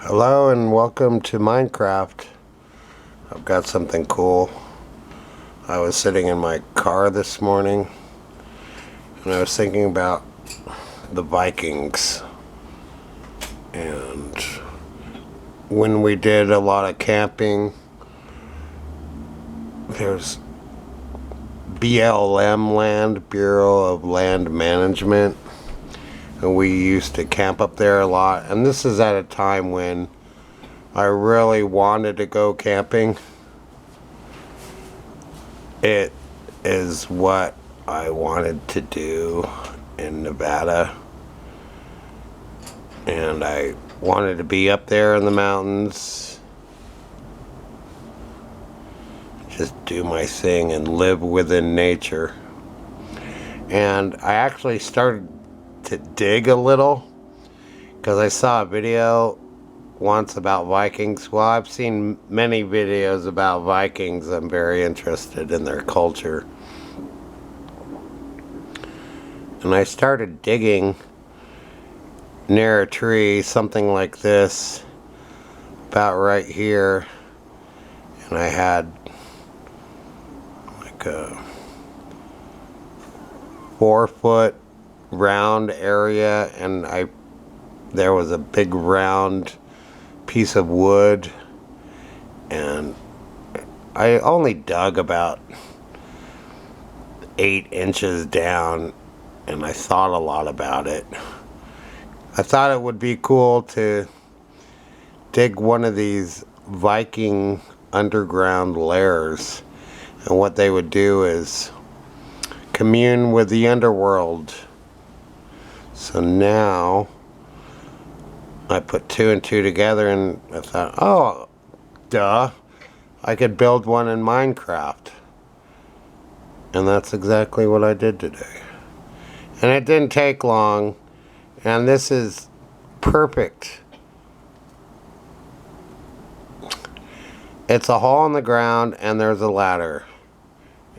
Hello and welcome to Minecraft. I've got something cool. I was sitting in my car this morning and I was thinking about the Vikings, and when we did a lot of camping, there's BLM land, Bureau of Land Management, and we used to camp up there a lot. And this is at a time when I really wanted to go camping. It is what I wanted to do in Nevada, and I wanted to be up there in the mountains, just do my thing and live within nature. And I actually started to dig a little because I saw a video once about Vikings. Well, I've seen many videos about Vikings. I'm very interested in their culture. And I started digging near a tree, something like this, about right here. And I had like a 4-foot round area, and there was a big round piece of wood, and I only dug about 8 inches down, and I thought a lot about it. I thought it would be cool to dig one of these Viking underground lairs, and what they would do is commune with the underworld. So now I put 2 and 2 together, and I thought, oh, duh, I could build one in Minecraft. And that's exactly what I did today. And it didn't take long, and this is perfect. It's a hole in the ground, and there's a ladder.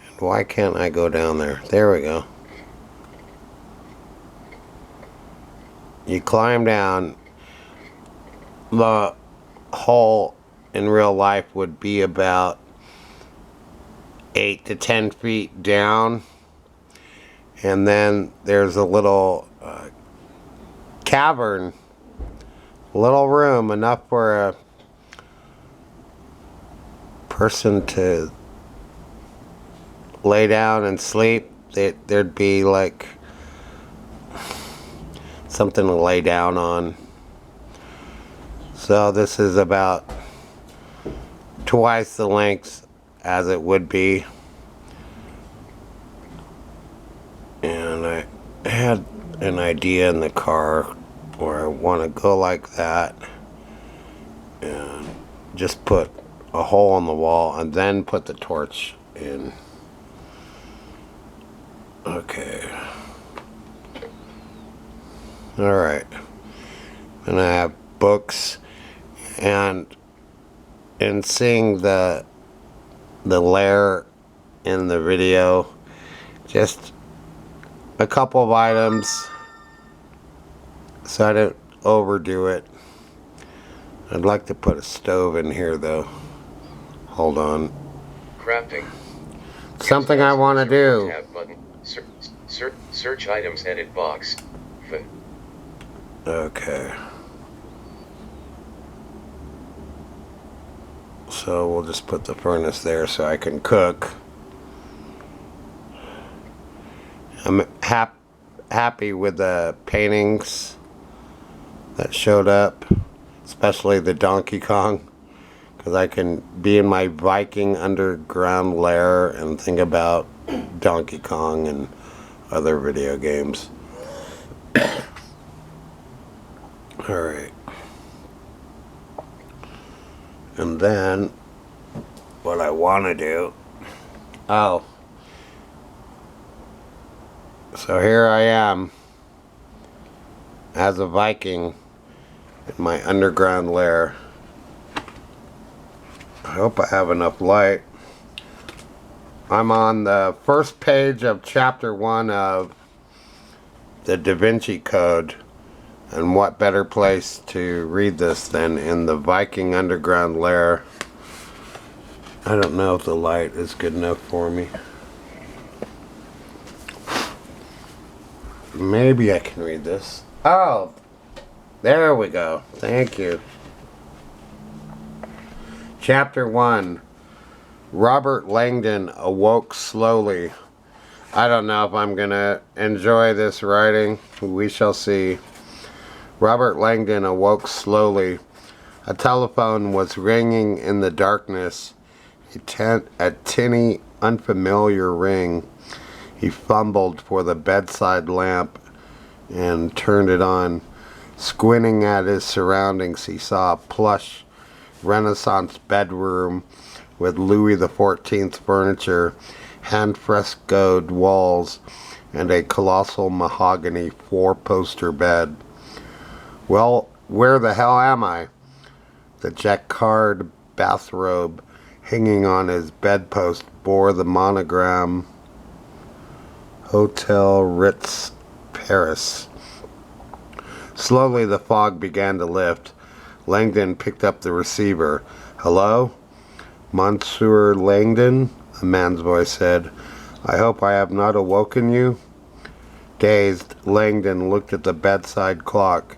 And why can't I go down there? There we go. You climb down. The hole in real life would be about 8 to 10 feet down, and then there's a little cavern, little room, enough for a person to lay down and sleep. There'd be like something to lay down on. So this is about twice the length as it would be. And I had an idea in the car where I want to go like that and just put a hole in the wall and then put the torch in. Okay. Alright. And I have books, and in seeing the lair in the video, just a couple of items so I didn't overdo it. I'd like to put a stove in here though. Hold on. Crafting. Something I want to do. Tab button. Search items edit box. Okay. So we'll just put the furnace there so I can cook. I'm happy with the paintings that showed up, especially the Donkey Kong, because I can be in my Viking underground lair and think about Donkey Kong and other video games. Alright. And then what I want to do, so here I am as a Viking in my underground lair. I hope I have enough light. I'm on the first page of chapter 1 of the Da Vinci Code. And what better place to read this than in the Viking underground lair? I don't know if the light is good enough for me. Maybe I can read this. Oh, there we go. Thank you. Chapter 1. Robert Langdon awoke slowly. I don't know if I'm going to enjoy this writing. We shall see. Robert Langdon awoke slowly. A telephone was ringing in the darkness. A tinny, unfamiliar ring. He fumbled for the bedside lamp and turned it on. Squinting at his surroundings, he saw a plush Renaissance bedroom with Louis XIV furniture, hand-frescoed walls, and a colossal mahogany four-poster bed. Well, where the hell am I? The jacquard bathrobe hanging on his bedpost bore the monogram Hotel Ritz, Paris. Slowly the fog began to lift. Langdon picked up the receiver. Hello? Monsieur Langdon? A man's voice said. I hope I have not awoken you? Dazed, Langdon looked at the bedside clock.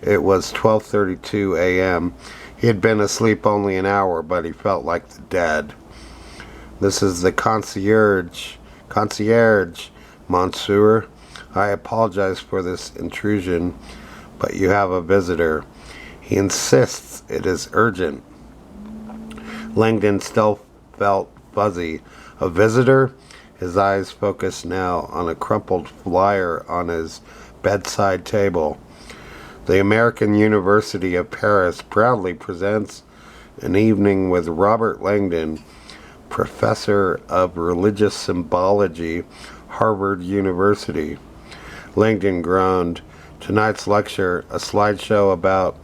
It was 12:32 a.m. He had been asleep only an hour, but he felt like the dead. This is the concierge. Concierge, Monsieur. I apologize for this intrusion, but you have a visitor. He insists it is urgent. Langdon still felt fuzzy. A visitor? His eyes focused now on a crumpled flyer on his bedside table. The American University of Paris proudly presents an evening with Robert Langdon, Professor of Religious Symbology, Harvard University. Langdon groaned. Tonight's lecture, a slideshow about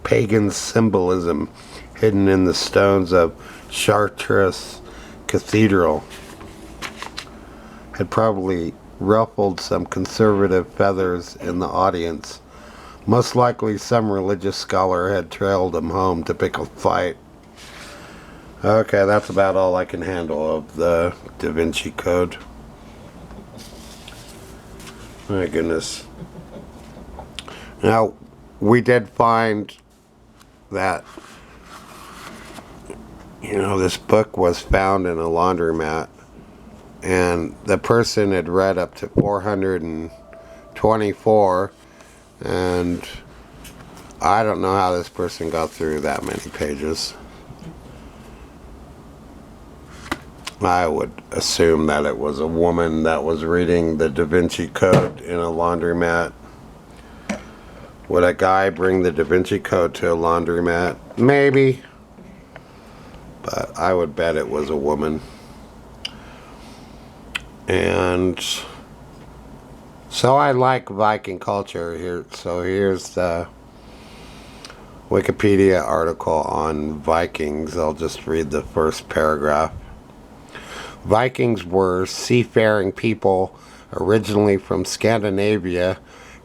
pagan symbolism hidden in the stones of Chartres Cathedral, had probably ruffled some conservative feathers in the audience. Most likely some religious scholar had trailed him home to pick a fight. Okay, that's about all I can handle of the Da Vinci Code. My goodness. Now, we did find that, this book was found in a laundromat, and the person had read up to 424, and I don't know how this person got through that many pages. I would assume that it was a woman that was reading the Da Vinci Code in a laundromat. Would a guy bring the Da Vinci Code to a laundromat? Maybe. But I would bet it was a woman. And so I like Viking culture here. So here's the Wikipedia article on Vikings. I'll just read the first paragraph. Vikings were seafaring people originally from Scandinavia,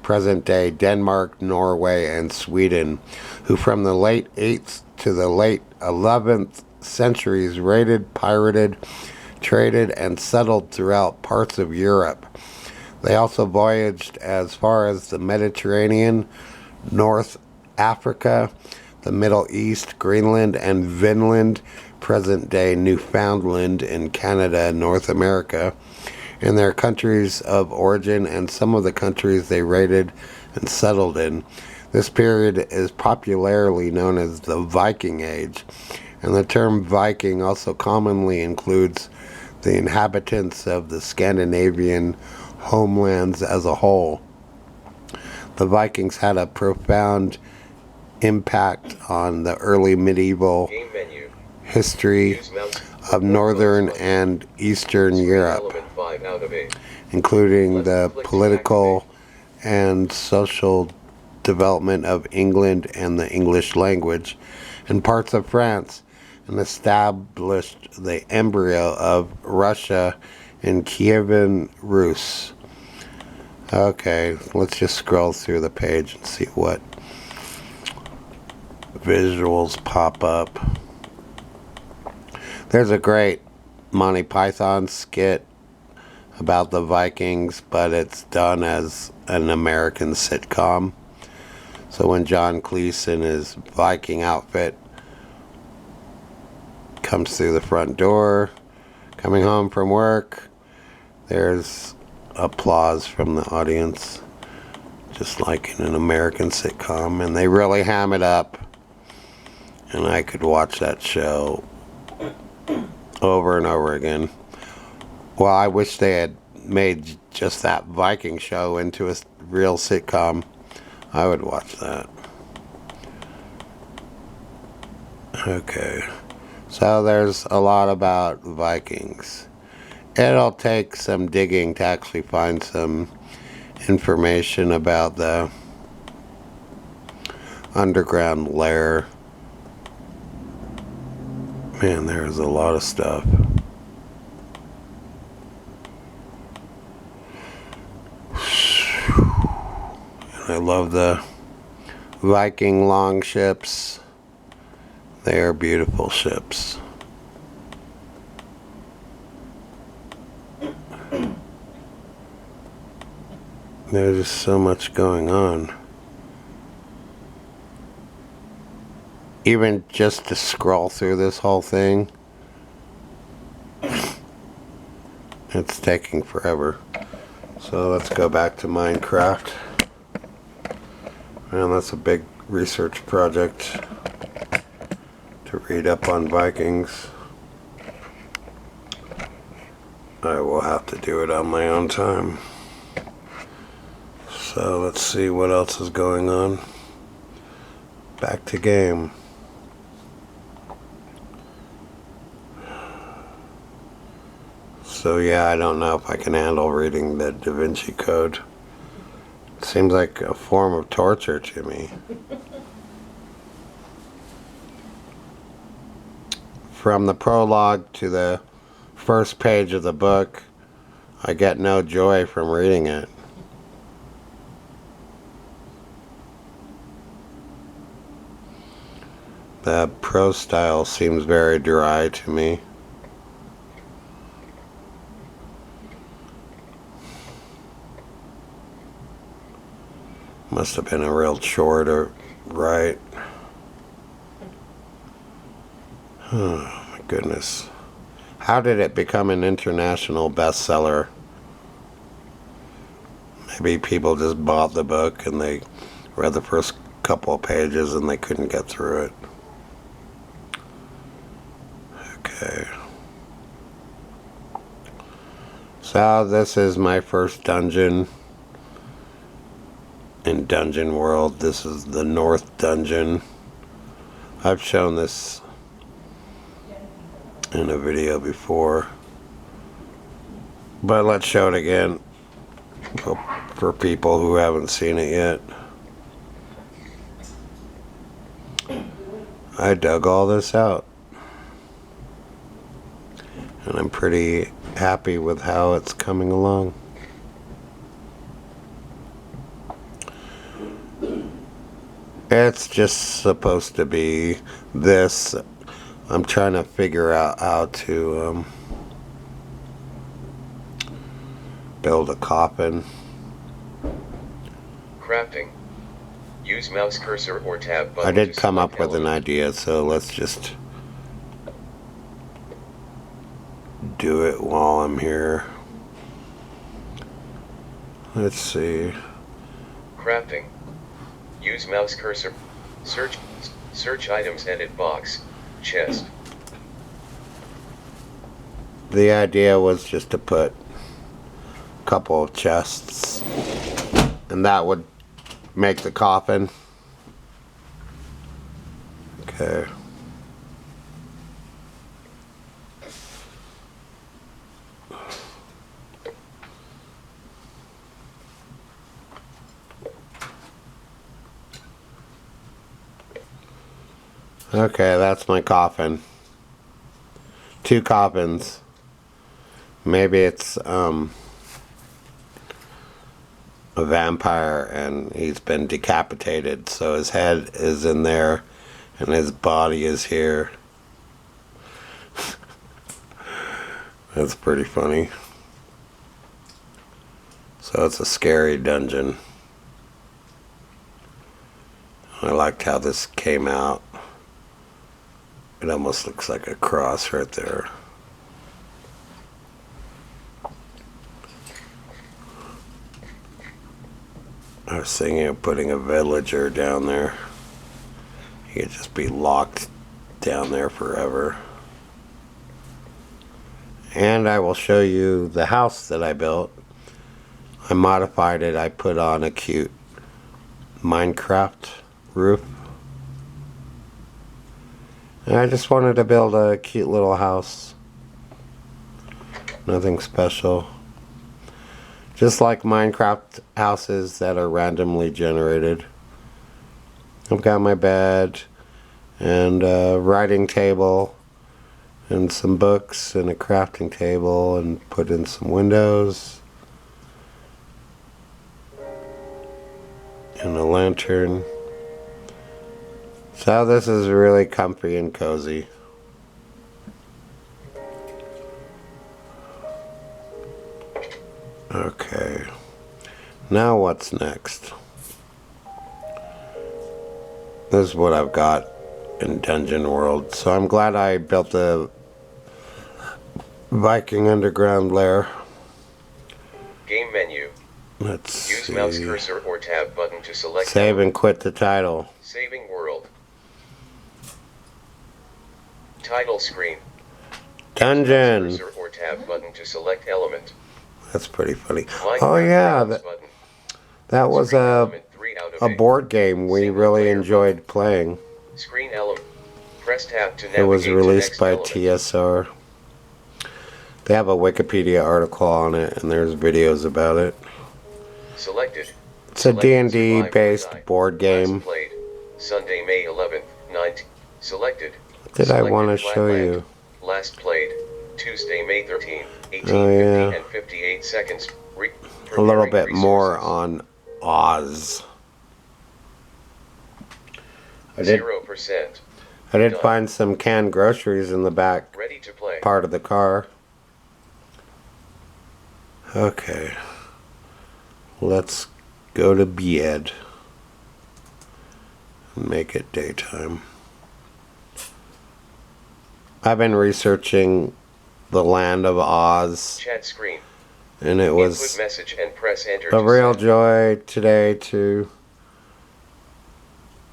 present-day Denmark, Norway, and Sweden, who from the late 8th to the late 11th centuries raided, pirated, traded, and settled throughout parts of Europe. They also voyaged as far as the Mediterranean, North Africa, the Middle East, Greenland, and Vinland, present-day Newfoundland in Canada, North America, in their countries of origin and some of the countries they raided and settled in. This period is popularly known as the Viking Age, and the term Viking also commonly includes the inhabitants of the Scandinavian homelands as a whole. The Vikings had a profound impact on the early medieval history of northern and eastern Europe, including the political and social development of England and the English language, and parts of France, and established the embryo of Russia in Kievan Rus. Okay, let's just scroll through the page and see what visuals pop up. There's a great Monty Python skit about the Vikings, but it's done as an American sitcom. So when John Cleese in his Viking outfit comes through the front door, coming home from work, there's applause from the audience, just like in an American sitcom, and they really ham it up, and I could watch that show over and over again. Well, I wish they had made just that Viking show into a real sitcom. I would watch that. Okay, so there's a lot about Vikings. It'll take some digging to actually find some information about the underground lair. Man, there's a lot of stuff. And I love the Viking longships. They are beautiful ships. There's just so much going on. Even just to scroll through this whole thing, it's taking forever. So let's go back to Minecraft. Man, that's a big research project to read up on Vikings. I will have to do it on my own time. So let's see what else is going on. Back to game. So yeah, I don't know if I can handle reading the Da Vinci Code. It seems like a form of torture to me. From the prologue to the first page of the book, I get no joy from reading it. The prose style seems very dry to me. Must have been a real chore to write. Oh my goodness. How did it become an international bestseller? Maybe people just bought the book and they read the first couple of pages and they couldn't get through it. Okay. So this is my first dungeon in Dungeon World. This is the North Dungeon. I've shown this in a video before, but let's show it again for people who haven't seen it yet. I dug all this out, and I'm pretty happy with how it's coming along. It's just supposed to be this. I'm trying to figure out how to build a coffin. Crafting. Use mouse cursor or tab button. I did to come up select with an element. idea, so let's just do it while I'm here. Let's see. Crafting. Use mouse cursor. Search items edit box. Chest. The idea was just to put a couple of chests, and that would make the coffin. Okay. Okay, that's my coffin. 2 coffins. Maybe it's a vampire and he's been decapitated, so his head is in there and his body is here. That's pretty funny. So it's a scary dungeon. I liked how this came out. It almost looks like a cross right there. I was thinking of putting a villager down there. He could just be locked down there forever. And I will show you the house that I built. I modified it. I put on a cute Minecraft roof. And I just wanted to build a cute little house. Nothing special. Just like Minecraft houses that are randomly generated. I've got my bed and a writing table and some books and a crafting table and put in some windows and a lantern. So this is really comfy and cozy. Okay, now what's next? This is what I've got in Dungeon World. So I'm glad I built the Viking underground lair. Game menu. Let's Use see. mouse cursor or tab button to select Save and quit the title. Saving world. Title screen. Dungeon. Cursor or tab button to select element. That's pretty funny. Minecraft Oh yeah, browse button. that was Screen a element 3 out of 8. board game we Single really player enjoyed playing. Screen element. Press tab to navigate It was to released next by element. TSR. They have a Wikipedia article on it and there's videos about it. Selected. It's a Selected D&D survive or based die. board game. Last played. Sunday, May 11th, 19. Selected. What did I Selected want to show Flatland. you? Last played. Tuesday, May 13th, 1850 Oh, yeah. and 58 seconds. A little Preparing bit more resources. on Oz. I did 0%. Done. find some canned groceries in the back Ready to play. part of the car. Okay. Let's go to bed and make it daytime. I've been researching the land of Oz, Chat screen. and it Input was message and press enter a to real send. joy today to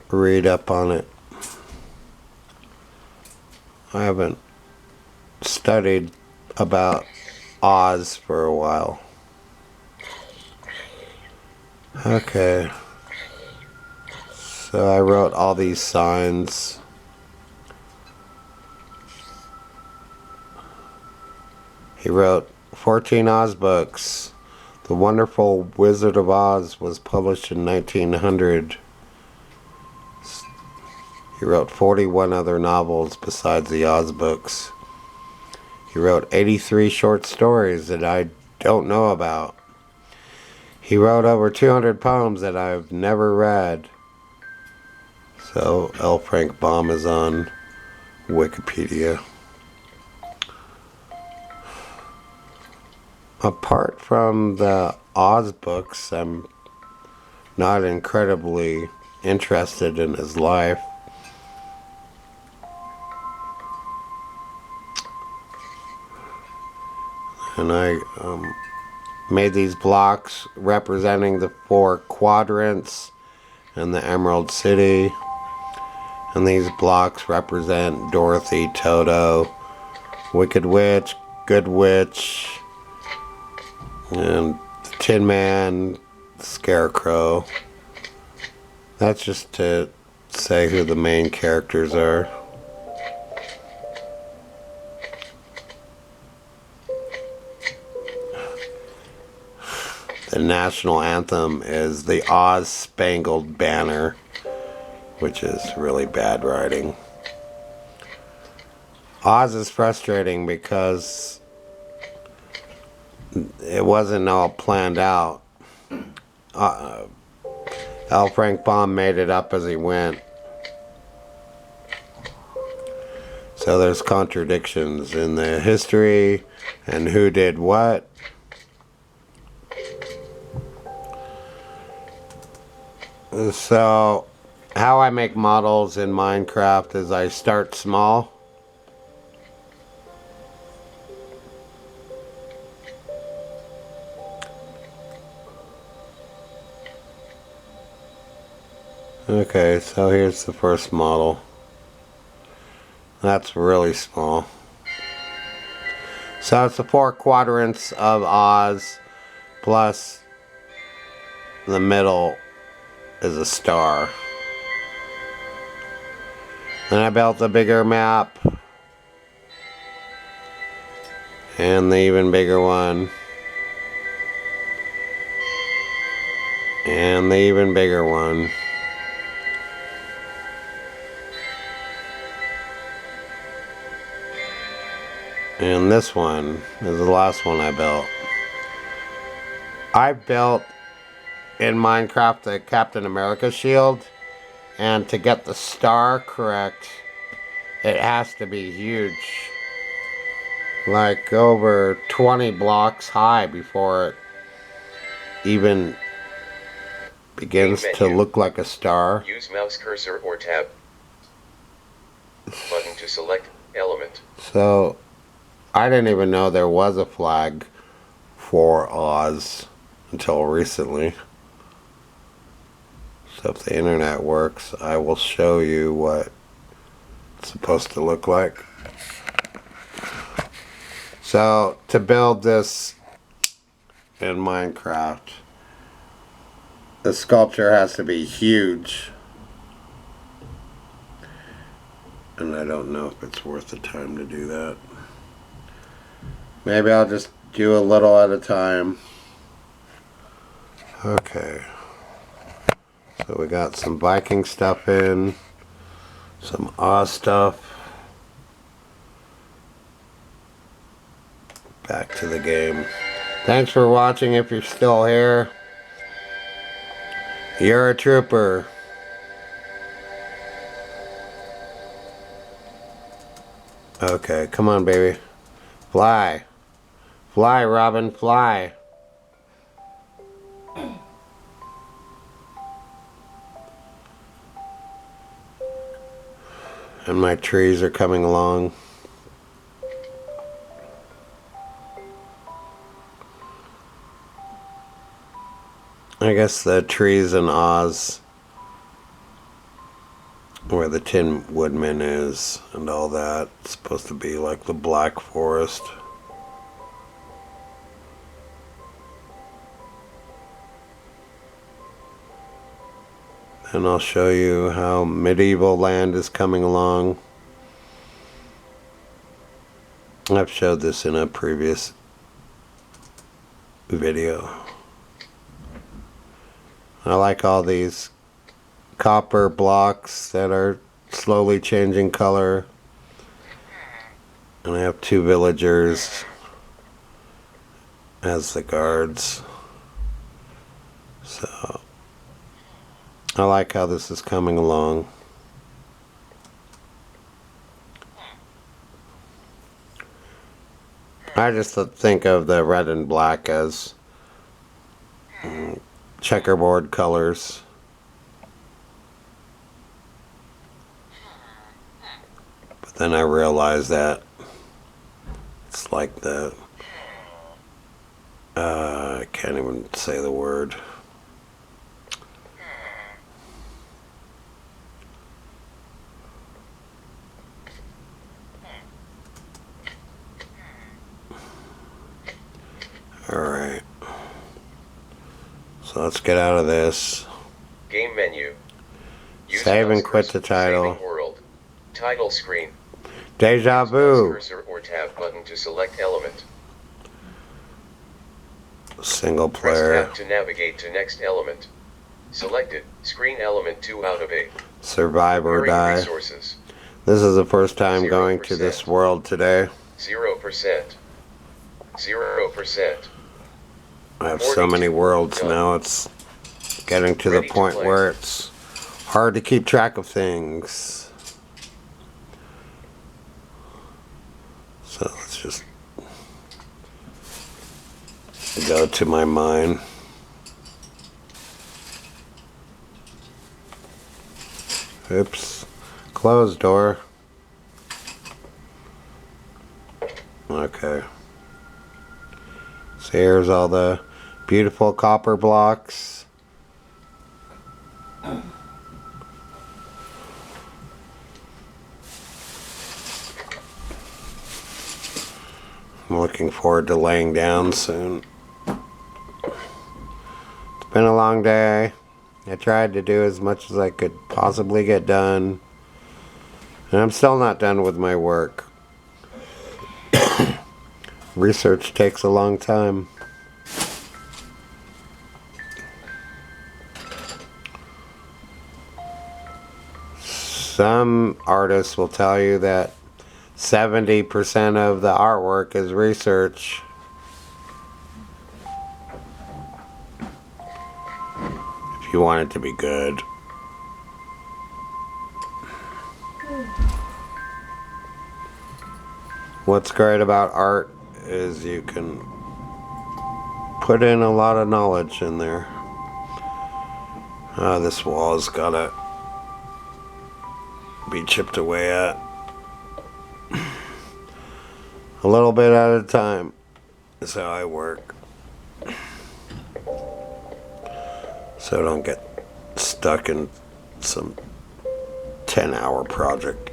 read up on it. I haven't studied about Oz for a while. Okay. So I wrote all these signs. He wrote 14 Oz books. The Wonderful Wizard of Oz was published in 1900. He wrote 41 other novels besides the Oz books. He wrote 83 short stories that I don't know about. He wrote over 200 poems that I've never read. So L. Frank Baum is on Wikipedia. Apart from the Oz books, I'm not incredibly interested in his life. And I made these blocks representing the 4 quadrants and the Emerald City. And these blocks represent Dorothy, Toto, Wicked Witch, Good Witch, and the Tin Man, Scarecrow. That's just to say who the main characters are. The national anthem is the Oz Spangled Banner, which is really bad writing. Oz is frustrating because it wasn't all planned out. L. Frank Baum made it up as he went. So there's contradictions in the history and who did what. So how I make models in Minecraft is I start small. Okay, so here's the first model. That's really small. So it's the 4 quadrants of Oz plus the middle is a star. Then I built a bigger map. And the even bigger one. And the even bigger one. And this one is the last one I built. I built in Minecraft the Captain America shield, and to get the star correct, it has to be huge. Like over 20 blocks high before it even begins to look like a star. Use mouse cursor or tab button to select element. So I didn't even know there was a flag for Oz until recently. So if the internet works, I will show you what it's supposed to look like. So to build this in Minecraft, the sculpture has to be huge. And I don't know if it's worth the time to do that. Maybe I'll just do a little at a time. Okay. So we got some Viking stuff in. Some Oz stuff. Back to the game. Thanks for watching if you're still here. You're a trooper. Okay, come on, baby. Fly. Fly, Robin, fly. And my trees are coming along. I guess the trees in Oz, where the Tin Woodman is and all that, it's supposed to be like the Black Forest. And I'll show you how medieval land is coming along. I've showed this in a previous video. I like all these copper blocks that are slowly changing color. And I have 2 villagers as the guards. So I like how this is coming along. I just think of the red and black as checkerboard colors. But then I realized that it's like the I can't even say the word. Alright. So let's get out of this. Game menu. Use Save and mouse quit cursor, the title. saving world. Title screen. Deja Use mouse vu. cursor or tab button to select element. Single Press player. tab to navigate to next element. Selected. Screen element 2 out of 8. Survive or Area die. resources. This is the first time going to 0%. this world today. 0%. 0%. I have so many worlds now, it's getting to the Ready to point play. where it's hard to keep track of things. So let's just go to my mine. Oops. Closed door. Okay. So here's all the beautiful copper blocks. I'm looking forward to laying down soon. It's been a long day. I tried to do as much as I could possibly get done. And I'm still not done with my work. Research takes a long time. Some artists will tell you that 70% of the artwork is research. If you want it to be good. What's great about art is you can put in a lot of knowledge in there. This wall has gotta be chipped away at. A little bit at a time is how I work. So I don't get stuck in some 10-hour project.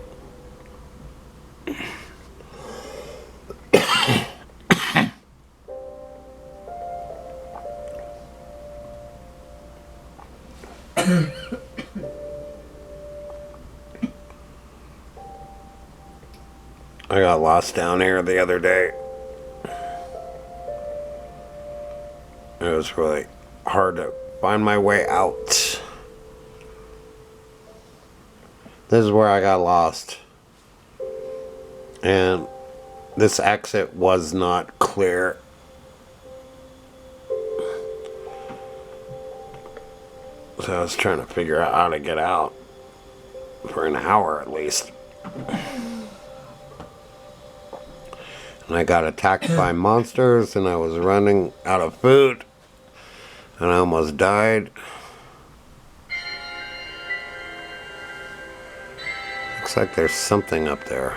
I got lost down here the other day. It was really hard to find my way out. This is where I got lost. And this exit was not clear. So I was trying to figure out how to get out for an hour at least. And I got attacked by monsters and I was running out of food. And I almost died. Looks like there's something up there.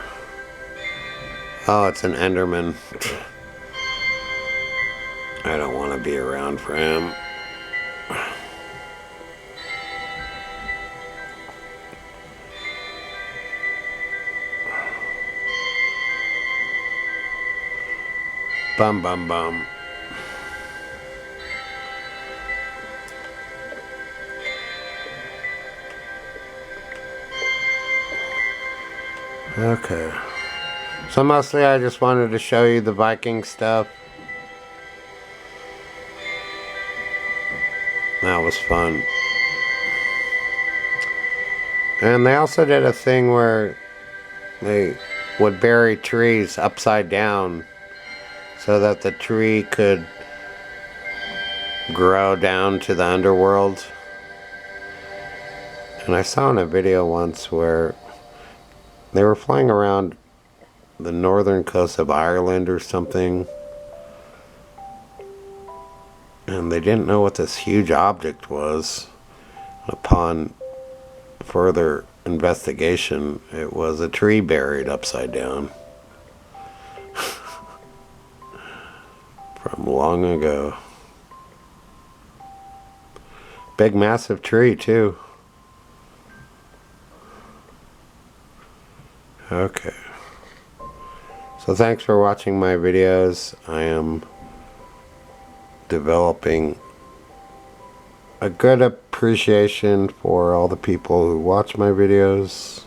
Oh, it's an Enderman. I don't want to be around for him. Bum bum bum. Okay. So mostly I just wanted to show you the Viking stuff. That was fun. And they also did a thing where they would bury trees upside down so that the tree could grow down to the underworld. And I saw in a video once where they were flying around the northern coast of Ireland or something, and they didn't know what this huge object was. Upon further investigation, it was a tree buried upside down. From long ago. Big massive tree too. Okay. So thanks for watching my videos. I am developing a good appreciation for all the people who watch my videos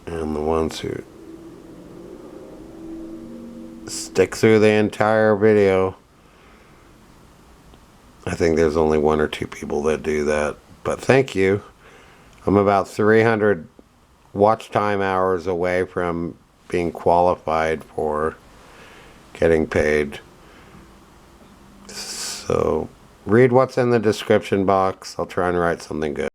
and the ones who stick through the entire video. I think there's only one or two people that do that, but thank you. I'm about 300 watch time hours away from being qualified for getting paid. So read what's in the description box. I'll try and write something good.